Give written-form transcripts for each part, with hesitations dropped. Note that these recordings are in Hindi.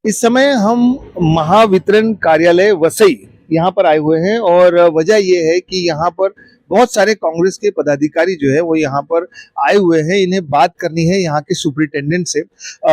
इस समय हम महावितरण कार्यालय वसई यहाँ पर आए हुए हैं और वजह ये है कि यहाँ पर बहुत सारे कांग्रेस के पदाधिकारी जो है वो यहाँ पर आए हुए हैं। इन्हें बात करनी है यहाँ के सुपरिटेंडेंट से।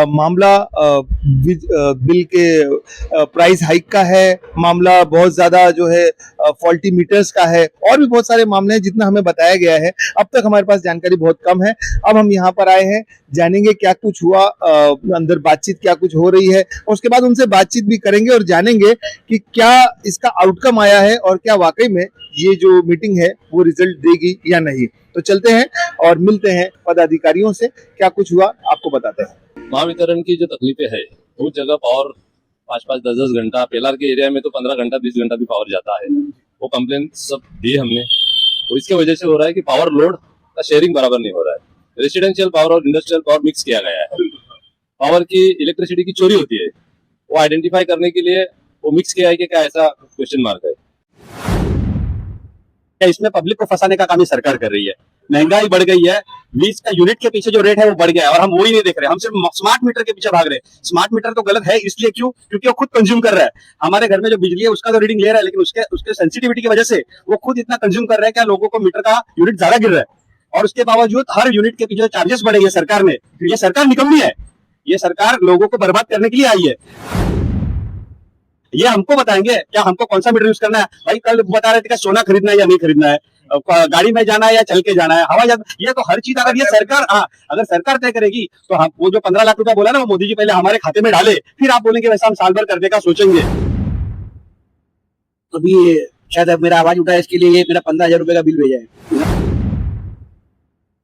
मामला बिल के प्राइस हाइक का है, मामला बहुत ज्यादा जो है फॉल्टी मीटर्स का है और भी बहुत सारे मामले हैं जितना हमें बताया गया है। अब तक हमारे पास जानकारी बहुत कम है। अब हम यहाँ पर आए हैं, जानेंगे क्या कुछ हुआ, अंदर बातचीत क्या कुछ हो रही है और उसके बाद उनसे बातचीत भी करेंगे और जानेंगे कि क्या इसका आउटकम आया है और क्या वाकई में ये जो मीटिंग है वो रिजल्ट देगी या नहीं। तो चलते हैं और मिलते हैं पदाधिकारियों से, क्या कुछ हुआ आपको बताते हैं। महावितरण की जो तकलीफें है, बहुत जगह पावर 5-5, 10-10 घंटा, पेलार के एरिया में तो 15 घंटा 20 घंटा भी पावर जाता है। वो कंप्लेन सब दी हमने, तो इसके वजह से हो रहा है कि पावर लोड का शेयरिंग बराबर नहीं हो रहा है। रेसिडेंशियल पावर और इंडस्ट्रियल पावर मिक्स किया गया है। पावर की इलेक्ट्रिसिटी की चोरी होती है, वो आइडेंटिफाई करने के लिए वो मिक्स किया है कि क्या, ऐसा क्वेश्चन मार्क है। इसमें पब्लिक को फंसाने का काम ही सरकार कर रही है। महंगाई बढ़ गई है, 20 का यूनिट के पीछे जो रेट है वो बढ़ गया है और हम वो ही नहीं देख रहे। हम सिर्फ स्मार्ट मीटर के पीछे भाग रहे हैं। स्मार्ट मीटर तो गलत है, इसलिए क्यों? क्योंकि वो खुद कंज्यूम कर रहा है। हमारे घर में जो बिजली है उसका तो रीडिंग ले रहा है, लेकिन उसके सेंसिटिविटी की वजह से वो खुद इतना कंज्यूम कर रहा है कि लोगों को मीटर का यूनिट ज्यादा गिर रहा है। और उसके बावजूद हर यूनिट के पीछे चार्जेस बढ़े हैं सरकार ने। ये सरकार निकम्मी है, ये सरकार लोगों को बर्बाद करने के लिए आई है। ये हमको बताएंगे क्या हमको कौन सा मीटर यूज करना है? भाई कल बता रहे थे कि सोना खरीदना है या नहीं खरीदना है, गाड़ी में जाना है या चल के जाना है, हवाई जहाज, ये तो हर चीज अगर ये सरकार अगर सरकार तय करेगी तो हम वो जो 15 लाख रुपया बोला ना वो मोदी जी पहले हमारे खाते में डाले, फिर आप बोलेंगे वैसा हम साल भर करने का सोचेंगे। अभी शायद अब मेरा आवाज उठा है, इसके लिए ये मेरा 15,000 रुपए का बिल भेजा है।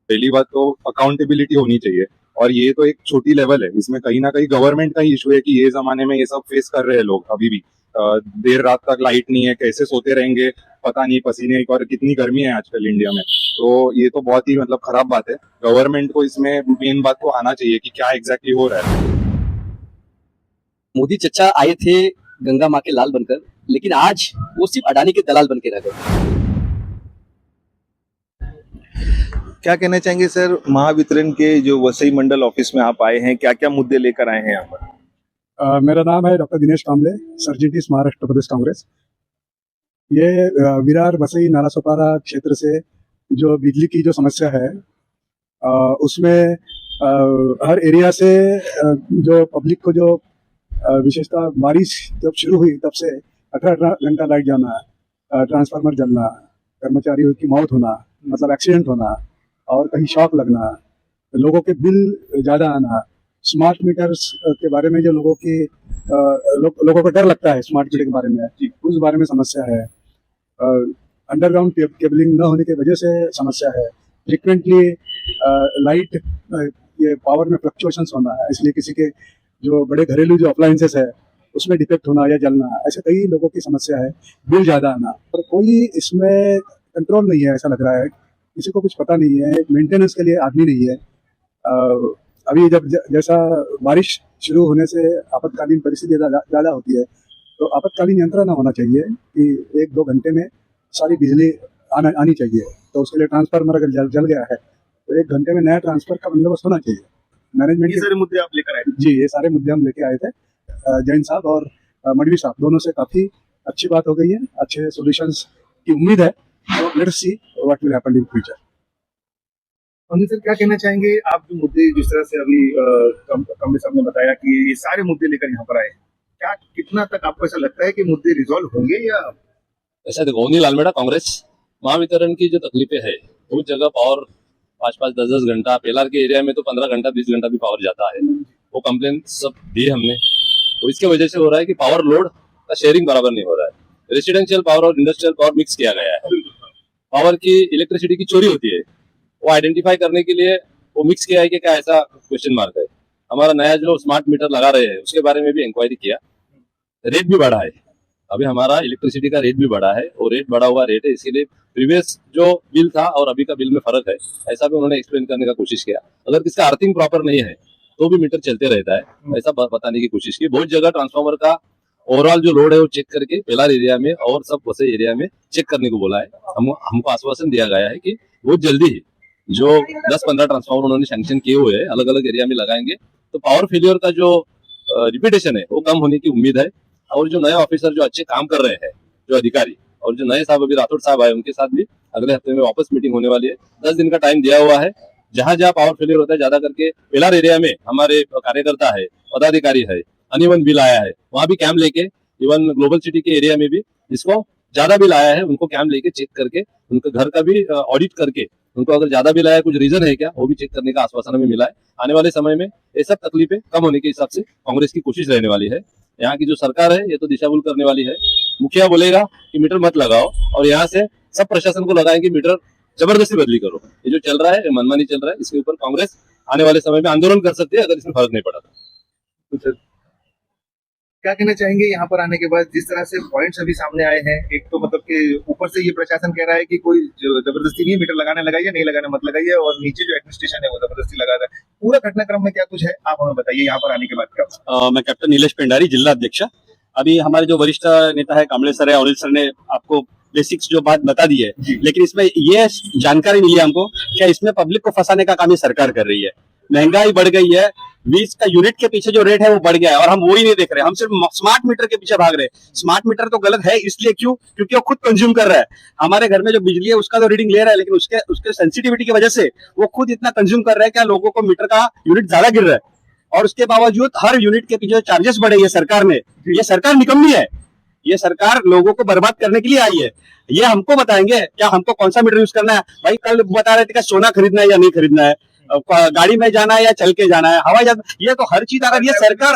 पहली बात तो अकाउंटेबिलिटी होनी चाहिए और ये तो एक छोटी लेवल है, इसमें कहीं ना कहीं गवर्नमेंट का ही इशू है कि ये जमाने में ये सब फेस कर रहे हैं लोग। अभी भी देर रात तक लाइट नहीं है, कैसे सोते रहेंगे पता नहीं, पसीने और कितनी गर्मी है आजकल इंडिया में। तो ये तो बहुत ही मतलब खराब बात है। गवर्नमेंट को इसमें मेन बात तो आना चाहिए कि क्या एग्जैक्टली हो रहा है। मोदी चचा आए थे गंगा माँ के लाल बनकर, लेकिन आज वो सिर्फ अडानी के दलाल बन के रह गए। क्या कहना चाहेंगे सर, महावितरण के जो वसई मंडल ऑफिस में आप आए हैं, क्या क्या मुद्दे लेकर आए हैं यहाँ पर? मेरा नाम है डॉक्टर दिनेश कांबले, सर्जिटिस महाराष्ट्र प्रदेश कांग्रेस। ये विरार वसई नालासोपारा क्षेत्र से जो बिजली की जो समस्या है उसमें हर एरिया से जो पब्लिक को जो विशेषतः बारिश जब शुरू हुई तब से 18 घंटा लाइट जाना, ट्रांसफार्मर जलना, कर्मचारियों की मौत होना, मतलब एक्सीडेंट होना और कहीं शॉक लगना, लोगों के बिल ज़्यादा आना, स्मार्ट मीटर्स के बारे में जो लोगों को डर लगता है स्मार्ट मीटर के बारे में, उस बारे में समस्या है। अंडरग्राउंड केबलिंग न होने की वजह से समस्या है। फ्रिक्वेंटली लाइट ये पावर में फ्लक्चुएशंस होना है, इसलिए किसी के जो बड़े घरेलू जो अप्लायंसेस है उसमें डिफेक्ट होना या जलना, ऐसे कई लोगों की समस्या है। बिल ज़्यादा आना, पर कोई इसमें कंट्रोल नहीं है, ऐसा लग रहा है किसी को कुछ पता नहीं है, मेंटेनेंस के लिए आदमी नहीं है। अभी जब जैसा बारिश शुरू होने से आपातकालीन परिस्थिति ज़्यादा होती है, तो आपातकालीन यंत्र ना होना चाहिए कि 1-2 घंटे में सारी बिजली आनी चाहिए। तो उसके लिए ट्रांसफार्मर अगर जल गया है तो 1 घंटे में नया ट्रांसफर का बंदोबस्त होना चाहिए। मैनेजमेंट ये सारे मुद्दे आप लेकर आए? जी, ये सारे मुद्दे हम लेके आए थे। जैन साहब और मडवी साहब दोनों से काफ़ी अच्छी बात हो गई है, अच्छे सोल्यूशंस की उम्मीद है। तो let's see what will happen in future. Sir क्या कहना चाहेंगे आप, जो मुद्दे जिस तरह से अभी कमले साहब ने बताया कि ये सारे मुद्दे लेकर यहाँ पर आए, क्या कितना तक आपको ऐसा लगता है कि मुद्दे रिजॉल्व होंगे या? ऐसा देखो, ओनी लालमेड़ा कांग्रेस। महावितरण की जो तकलीफें है, बहुत जगह पावर 5-5, 10-10 घंटा, पेलार के एरिया में तो 15 घंटा 20 घंटा भी पावर जाता है। वो कंप्लेन सब दी हमने, तो इसके वजह से हो रहा है कि पावर लोड का शेयरिंग बराबर नहीं हो रहा है। रेसिडेंशियल पावर और इंडस्ट्रियल पावर मिक्स किया गया है। पावर की इलेक्ट्रिसिटी की चोरी होती है, वो आइडेंटिफाई करने के लिए वो मिक्स किया है कि क्या, ऐसा क्वेश्चन मार्क है। हमारा नया जो स्मार्ट मीटर लगा रहे हैं उसके बारे में भी इंक्वायरी किया, रेट भी बढ़ा है। अभी हमारा इलेक्ट्रिसिटी का रेट भी बढ़ा है और रेट बढ़ा हुआ रेट है, इसलिए प्रीवियस जो बिल था और अभी का बिल में फर्क है, ऐसा भी उन्होंने एक्सप्लेन करने का कोशिश किया। अगर किसका अर्थिंग प्रॉपर नहीं है तो भी मीटर चलते रहता है, ऐसा बताने की कोशिश की। बहुत जगह ट्रांसफार्मर का ओवरऑल जो लोड है वो चेक करके पेलार एरिया में और सब वसई एरिया में चेक करने को बोला है। हमको आश्वासन दिया गया है कि बहुत जल्दी ही जो 10-15 ट्रांसफार्मर उन्होंने सैंक्शन किए हुए हैं अलग अलग एरिया में लगाएंगे, तो पावर फेलियर का जो रिपीटेशन है वो कम होने की उम्मीद है। और जो नए ऑफिसर जो अच्छे काम कर रहे हैं, जो अधिकारी, और जो नए साहब अभी राठौड़ साहब आए, उनके साथ भी अगले हफ्ते में वापस मीटिंग होने वाली है। 10 दिन का टाइम दिया हुआ है। जहां जहां पावर फेलियर होता है, ज्यादा करके पेलार एरिया में हमारे कार्यकर्ता है, पदाधिकारी है, अनिवन बिल आया है, वहां भी कैंप लेके, इवन ग्लोबल सिटी के एरिया में भी जिसको ज्यादा बिल आया है उनको कैंप लेके चेक करके, उनके घर का भी ऑडिट करके, उनको अगर ज्यादा बिल आया कुछ रीजन है क्या वो भी चेक करने का आश्वासन हमें मिला है। आने वाले समय में ये सब तकलीफें कम होने के हिसाब से कांग्रेस की कोशिश रहने वाली है। यहाँ की जो सरकार है ये तो दिशाभूल करने वाली है। मुखिया बोलेगा कि मीटर मत लगाओ, और यहाँ से सब प्रशासन को लगाएं कि मीटर जबरदस्ती बदली करो। ये जो चल रहा है ये मनमानी चल रहा है। इसके ऊपर कांग्रेस आने वाले समय में आंदोलन कर सकती है अगर इसमें फर्क नहीं पड़ा तो। क्या कहना चाहेंगे यहाँ पर आने के बाद, जिस तरह से पॉइंट्स अभी सामने आए हैं? एक तो मतलब कि ऊपर से ये प्रशासन कह रहा है कि कोई जबरदस्ती नहीं मीटर लगाने लगाइए, नहीं लगाने मत लगाइए, और नीचे जो एडमिनिस्ट्रेशन है वो जबरदस्ती लगा रहा है। पूरा घटनाक्रम में क्या कुछ है आप हमें बताइए यहाँ पर आने के बाद क्या? मैं कैप्टन नीलेश पेंडारी, जिला अध्यक्ष। अभी हमारे जो वरिष्ठ नेता है कामले सर है, अनिल सर ने आपको बेसिक्स जो बात बता दी है, लेकिन इसमें ये जानकारी मिली हमको क्या इसमें पब्लिक को फंसाने का काम ये सरकार कर रही है। महंगाई बढ़ गई है, 20 का यूनिट के पीछे जो रेट है वो बढ़ गया है, और हम वो ही नहीं देख रहे। हम सिर्फ स्मार्ट मीटर के पीछे भाग रहे हैं। स्मार्ट मीटर तो गलत है, इसलिए क्यों? क्योंकि वो खुद कंज्यूम कर रहा है। हमारे घर में जो बिजली है उसका तो रीडिंग ले रहा है, लेकिन उसके सेंसिटिविटी की वजह से वो खुद इतना कंज्यूम कर रहा है क्या लोगों को मीटर का यूनिट ज्यादा गिर रहा है। और उसके बावजूद हर यूनिट के पीछे चार्जेस बढ़े ये सरकार ने। ये सरकार निकम्मी है, ये सरकार लोगों को बर्बाद करने के लिए आई है। ये हमको बताएंगे क्या हमको कौन सा मीटर यूज करना है? भाई कल बता रहे थे कि सोना खरीदना है या नहीं खरीदना है, गाड़ी में जाना है या चल के जाना है, हवाई जहाज, ये तो हर चीज अगर ये सरकार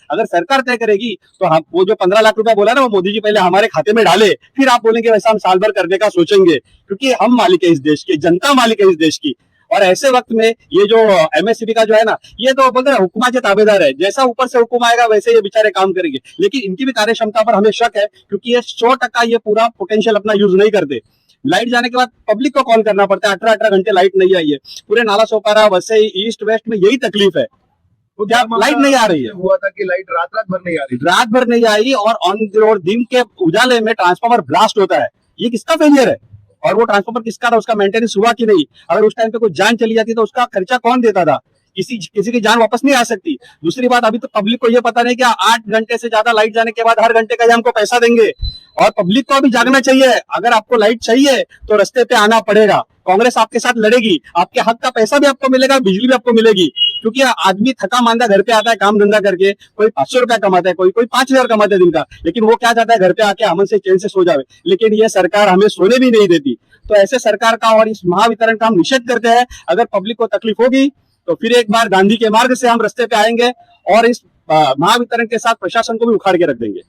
अगर सरकार तय करेगी तो हम वो जो 15 लाख रुपया बोला ना वो मोदी जी पहले हमारे खाते में डाले, फिर आप बोलेंगे वैसा हम साल भर करने का सोचेंगे, क्योंकि हम मालिक है इस देश के, जनता मालिक है इस देश की। और ऐसे वक्त में ये जो एमएससीबी का जो है ना, ये तो बोलते हैं हुक्मा के ताबेदार है, जैसा ऊपर से हुक्म आएगा वैसे ये बेचारे काम करेंगे। लेकिन इनकी भी कार्य क्षमता पर हमें शक है, क्योंकि ये 100% ये पूरा पोटेंशियल अपना यूज नहीं करते। लाइट जाने के बाद पब्लिक को कॉल करना पड़ता है, 18 घंटे लाइट नहीं आई है। पूरे नाला सोपारा, वसई, ईस्ट वेस्ट में यही तकलीफ है, लाइट नहीं आ रही है। हुआ था कि लाइट रात भर नहीं आ रही, रात भर नहीं आई, और ऑन द रोड दिन के उजाले में ट्रांसफार्मर ब्लास्ट होता है। ये किसका फेलियर है? और वो ट्रांसफार्मर किसका था, उसका मेंटेनेंस हुआ कि नहीं? अगर उस टाइम पे कोई जान चली जाती तो उसका खर्चा कौन देता था? किसी की जान वापस नहीं आ सकती। दूसरी बात, अभी तो पब्लिक को ये पता नहीं कि 8 घंटे से ज्यादा लाइट जाने के बाद हर घंटे का हमको पैसा देंगे, और पब्लिक को अभी जागना चाहिए। अगर आपको लाइट चाहिए तो रास्ते पे आना पड़ेगा, कांग्रेस आपके साथ लड़ेगी, आपके हक का पैसा भी आपको मिलेगा, बिजली भी आपको मिलेगी। क्योंकि आदमी थका मांदा घर पे आता है काम धंधा करके, कोई 500 रुपया कमाता है, कोई 5000 कमाता है दिन का, लेकिन वो क्या चाहता है घर पे आके अमन से चैन से सो जावे। लेकिन ये सरकार हमें सोने भी नहीं देती। तो ऐसे सरकार का और इस महावितरण का हम निषेध करते हैं। अगर पब्लिक को तकलीफ होगी तो फिर एक बार गांधी के मार्ग से हम रास्ते पे आएंगे, और इस महावितरण के साथ प्रशासन को भी उखाड़ के रख देंगे।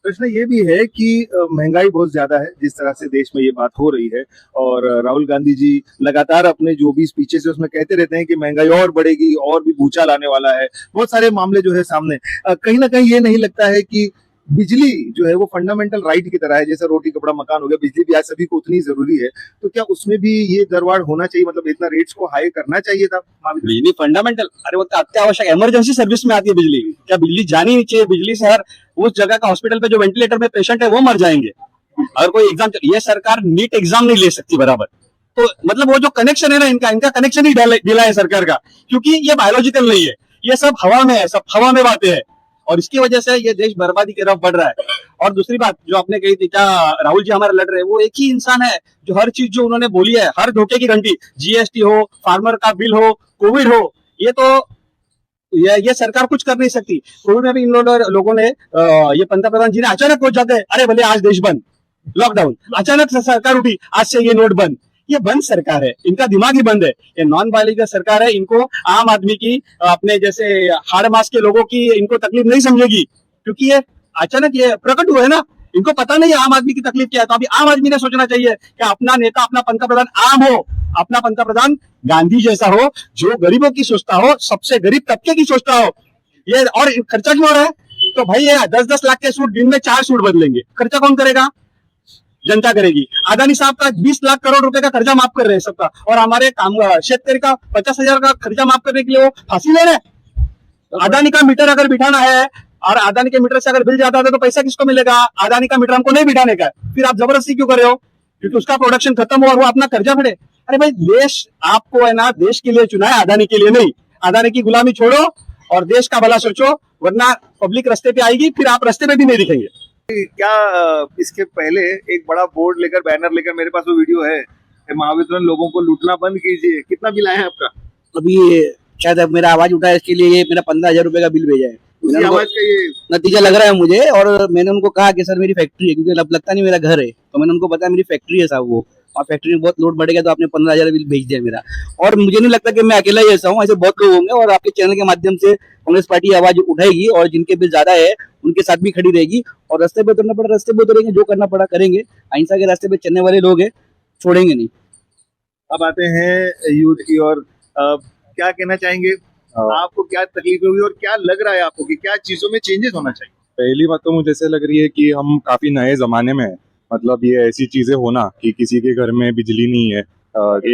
प्रश्न ये भी है कि महंगाई बहुत ज्यादा है जिस तरह से देश में ये बात हो रही है, और राहुल गांधी जी लगातार अपने जो भी स्पीचेस है उसमें कहते रहते हैं कि महंगाई और बढ़ेगी और भी भूचाल आने वाला है। बहुत सारे मामले जो है सामने, कहीं ना कहीं ये नहीं लगता है कि बिजली जो है वो फंडामेंटल राइट की तरह है, जैसे रोटी कपड़ा मकान हो गया, बिजली भी आज सभी को उतनी जरूरी है। तो क्या उसमें भी ये दरवार होना चाहिए, मतलब इतना रेट्स को हाई करना चाहिए था? बिजली फंडामेंटल, अरे वो तो अत्यावश्यक इमरजेंसी सर्विस में आती है बिजली। क्या बिजली जानी नहीं चाहिए? बिजली से हर उस जगह का हॉस्पिटल पे जो वेंटिलेटर में पेशेंट है वो मर जाएंगे। अगर कोई एग्जाम, ये सरकार नीट एग्जाम नहीं ले सकती बराबर, तो मतलब वो जो कनेक्शन है ना इनका कनेक्शन ही ढीला है सरकार का, क्योंकि ये बायोलॉजिकल नहीं है, ये सब हवा में है, सब हवा में बातें हैं, और इसकी वजह से ये देश बर्बादी की तरफ बढ़ रहा है। और दूसरी बात जो आपने कही थी, क्या राहुल जी हमारे लड़ रहे हैं, वो एक ही इंसान है जो हर चीज जो उन्होंने बोली है, हर धोखे की घंटी, जीएसटी हो, फार्मर का बिल हो, कोविड हो, ये तो ये सरकार कुछ कर नहीं सकती। कोविड में भी इन लोगों ने ये पंतप्रधान जी ने अचानक पहुंच जाते हैं, अरे भले आज देश बंद, लॉकडाउन, अचानक से सरकार उठी, आज से ये नोट बंद। ये बंद सरकार है, इनका दिमाग ही बंद है। ये नॉन बायोलॉजिकल सरकार है, इनको आम आदमी की, अपने जैसे हाड़ मास के लोगों की इनको तकलीफ नहीं समझेगी, क्योंकि ये अचानक ये प्रकट हुए है ना, इनको पता नहीं है आम आदमी की तकलीफ क्या है। तो अभी आम आदमी ने सोचना चाहिए कि अपना नेता, अपना पंतप्रधान आम हो, अपना पंतप्रधान गांधी जैसा हो, जो गरीबों की सोचता हो, सबसे गरीब तबके की सोचता हो। ये और खर्चा क्यों हो रहा है? तो भाई ये 10-10 लाख के सूट दिन में 4 सूट बदलेंगे, खर्चा कौन करेगा? जनता करेगी। अदानी साहब का 20 लाख करोड़ रुपए का खर्चा माफ कर रहे हैं सबका, और हमारे काम शेतकरी का 50,000 का खर्चा माफ करने के लिए वो फांसी ले रहे हैं। अदानी का मीटर अगर बिठाना है, और अदानी के मीटर से अगर बिल जाता है तो पैसा किसको मिलेगा? अदानी का मीटर हमको नहीं बिठाने का है, फिर आप जबरदस्ती क्यों कर रहे हो? क्योंकि उसका प्रोडक्शन खत्म हो और वो अपना कर्जा भरे। अरे भाई, देश आपको है ना देश के लिए चुना है, अदानी के लिए नहीं। अदानी की गुलामी छोड़ो और देश का भला सोचो, वरना पब्लिक रास्ते पे आएगी, फिर आप रास्ते में भी नहीं दिखेंगे। क्या इसके पहले एक बड़ा बोर्ड लेकर बैनर लेकर, मेरे पास वो वीडियो है, महावितरण लोगों को लूटना बंद कीजिए, कितना बिल आया है आपका? अभी शायद अब मेरा आवाज उठा है, इसके लिए ये मेरा 15,000 रुपए का बिल भेजा है। उसी मैंने उनको- आवाज का ये नतीजा लग रहा है मुझे, और मैंने उनको कहा कि सर मेरी फैक्ट्री है, क्योंकि लगता नहीं मेरा घर है, तो मैंने उनको बताया मेरी फैक्ट्री है साहब वो, और फैक्ट्री में बहुत लोड बढ़ेगा, तो आपने 15,000 बिल भेज दिया मेरा। और मुझे नहीं लगता कि मैं अकेला ही ऐसा हूँ, ऐसे बहुत लोग होंगे, और आपके चैनल के माध्यम से कांग्रेस पार्टी आवाज उठाएगी, और जिनके बिल ज्यादा है उनके साथ भी खड़ी रहेगी, और रास्ते पे उतरना पड़ा रास्ते पे उतरेंगे, जो करना पड़ा करेंगे। अहिंसा के रास्ते पे चलने वाले लोग हैं, छोड़ेंगे नहीं। अब आते हैं यूथ की और क्या कहना चाहेंगे? आपको क्या तकलीफ हुई और क्या लग रहा है आपको कि क्या चीजों में चेंजेस होना चाहिए? पहली बात तो मुझे ऐसे लग रही है कि हम काफी नए जमाने में हैं। मतलब ये ऐसी चीजें होना कि किसी के घर में बिजली नहीं है,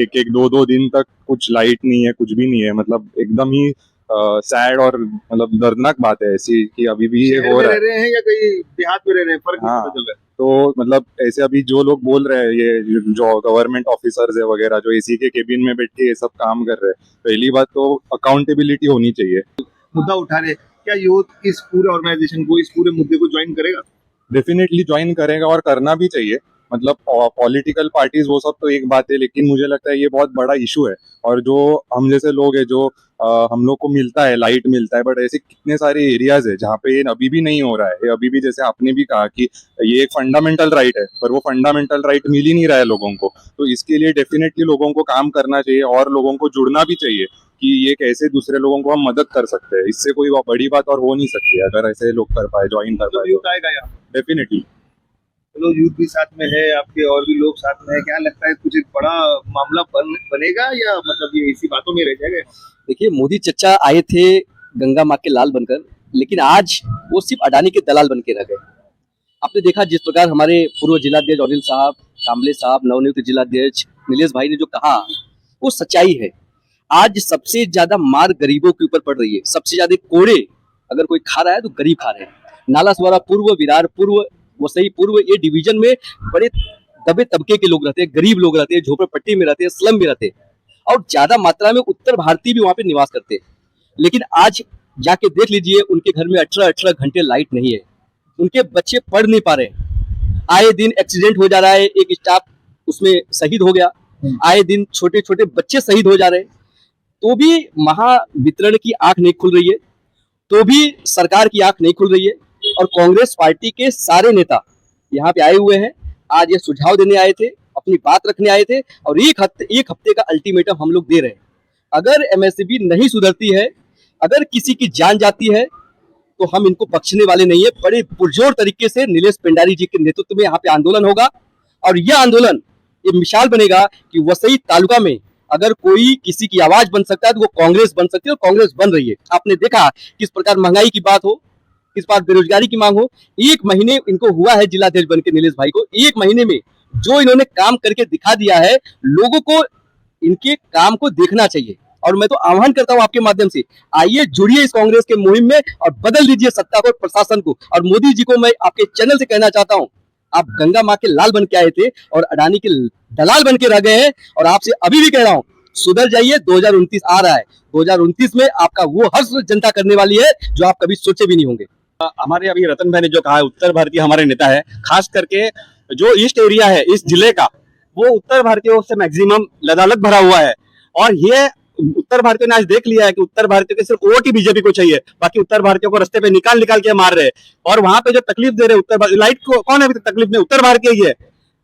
एक एक दो दो दिन तक कुछ लाइट नहीं है, कुछ भी नहीं है, मतलब एकदम ही सैड और मतलब दर्दनाक बात है ऐसी कि अभी भी ये शहर हो में रहा रह है। रहे हैं या कहीं देहात में रह रहे हैं, फर्क नहीं हाँ। पता चल रहा है। तो मतलब ऐसे अभी जो लोग बोल रहे हैं, ये जो गवर्नमेंट ऑफिसर्स है वगैरह, जो एसी के केबिन में बैठ के ये सब काम कर रहे हैं, पहली बात तो अकाउंटेबिलिटी होनी चाहिए। मुद्दा उठा रहे, क्या यूथ इस पूरे ऑर्गेनाइजेशन को, इस पूरे मुद्दे को ज्वाइन करेगा? डेफिनेटली ज्वाइन करेगा और करना भी चाहिए। मतलब पॉलिटिकल पार्टीज वो सब तो एक बात है, लेकिन मुझे लगता है ये बहुत बड़ा इशू है। और जो हम जैसे लोग हैं, जो हम लोग को मिलता है, लाइट मिलता है, बट ऐसे कितने सारे एरियाज है जहाँ पे ये अभी भी नहीं हो रहा है। ये अभी भी, जैसे आपने भी कहा कि ये एक फंडामेंटल राइट है, पर वो फंडामेंटल राइट मिल ही नहीं रहा है लोगों को। तो इसके लिए डेफिनेटली लोगों को काम करना चाहिए और लोगों को जुड़ना भी चाहिए कि ये कैसे दूसरे लोगों को हम मदद कर सकते हैं। इससे कोई बड़ी बात और हो नहीं सकती है अगर ऐसे लोग कर पाए, ज्वाइन कर तो पाए। यूथ आएगा यहाँ, डेफिनेटली चलो यूथ भी साथ में है, आपके और भी लोग साथ में है, क्या लगता है कुछ एक बड़ा मामला बनेगा या मतलब ये इसी बातों में रह जाएगा? देखिए, मोदी चचा आए थे गंगा माँ के लाल बनकर, लेकिन आज वो सिर्फ अडानी के दलाल बन के रह गए। आपने देखा जिस प्रकार हमारे पूर्व जिलाध्यक्ष अनिल साहब, कामले साहब, नवनियुक्त जिलाध्यक्ष नीलेश भाई ने जो कहा, वो सच्चाई है। आज सबसे ज्यादा मार गरीबों के ऊपर पड़ रही है, सबसे ज्यादा कोड़े अगर कोई खा रहा है तो गरीब खा रहे हैं। नालासवाड़ा पूर्व, विरार पूर्व, वसई पूर्व, ये डिवीजन में बड़े दबे तबके के लोग रहते हैं, गरीब लोग रहते हैं, झोपड़पट्टी में रहते हैं, स्लम में रहते हैं, और ज्यादा मात्रा में उत्तर भारतीय भी वहां पे निवास करते हैं। लेकिन आज जाके देख लीजिए, उनके घर में 18-18 घंटे लाइट नहीं है, उनके बच्चे पढ़ नहीं पा रहे। आए दिन एक्सीडेंट हो जा रहा है, एक स्टाफ उसमें शहीद हो गया, आए दिन छोटे छोटे बच्चे शहीद हो जा रहे हैं, तो भी महावितरण की आंख नहीं खुल रही है, तो भी सरकार की आंख नहीं खुल रही है। और कांग्रेस पार्टी के सारे नेता यहाँ पे आए हुए हैं, आज ये सुझाव देने आए थे, अपनी बात रखने आए थे, और एक हफ्ते का अल्टीमेटम हम लोग दे रहे हैं। अगर एमएसपी नहीं सुधरती है, अगर किसी की जान जाती है, तो हम इनको बख्शने वाले नहीं है। बड़े पुरजोर तरीके से नीलेश पेंडारी जी के नेतृत्व में यहाँ पे आंदोलन होगा, और यह आंदोलन ये मिसाल बनेगा कि वसई तालुका में अगर कोई किसी की आवाज बन सकता है तो वो कांग्रेस बन सकती है, और कांग्रेस बन रही है। आपने देखा किस प्रकार महंगाई की बात हो, किस बार बेरोजगारी की मांग हो, एक महीने इनको हुआ है जिलाध्यक्ष बन के नीलेश भाई को, एक महीने में जो इन्होंने काम करके दिखा दिया है, लोगों को इनके काम को देखना चाहिए। और मैं तो आह्वान करता हूं आपके माध्यम से, आइए जुड़िए इस कांग्रेस के मुहिम में और बदल दीजिए सत्ता को, प्रशासन को। और मोदी जी को मैं आपके चैनल से कहना चाहता हूं, आप गंगा माँ के लाल बन के आए थे और अडानी के दलाल बन के रह गए हैं, और आपसे अभी भी कह रहा हूं, सुधर जाइए। 2029 आ रहा है, 2029 में आपका वो हर्ष जनता करने वाली है जो आप कभी सोचे भी नहीं होंगे। हमारे अभी रतन भाई ने जो कहा है, उत्तर भारतीय हमारे नेता है, खास करके जो ईस्ट एरिया है इस जिले का, वो उत्तर भारतीयों से मैक्सिमम लदालत भरा हुआ है। और ये उत्तर भारतीयों ने आज देख लिया है कि उत्तर भारतीयों के सिर्फ वोट ही बीजेपी को चाहिए, बाकी उत्तर भारतीयों को रास्ते पे निकाल के मार रहे हैं। और वहां पे जो तकलीफ दे रहे हैं उत्तर लाइट को, कौन है अभी तक तकलीफ में? उत्तर भारतीय ही है।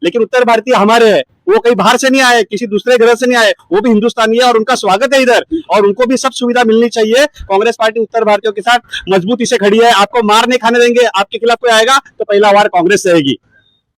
लेकिन उत्तर भारतीय हमारे हैं, वो कहीं बाहर से नहीं आए, किसी दूसरे ग्रह से नहीं आए, वो भी हिंदुस्तानी है और उनका स्वागत है इधर, और उनको भी सब सुविधा मिलनी चाहिए। कांग्रेस पार्टी उत्तर भारतीयों के साथ मजबूती से खड़ी है। आपको मार नहीं खाने देंगे। आपके खिलाफ कोई आएगा तो पहला वार कांग्रेस से रहेगी।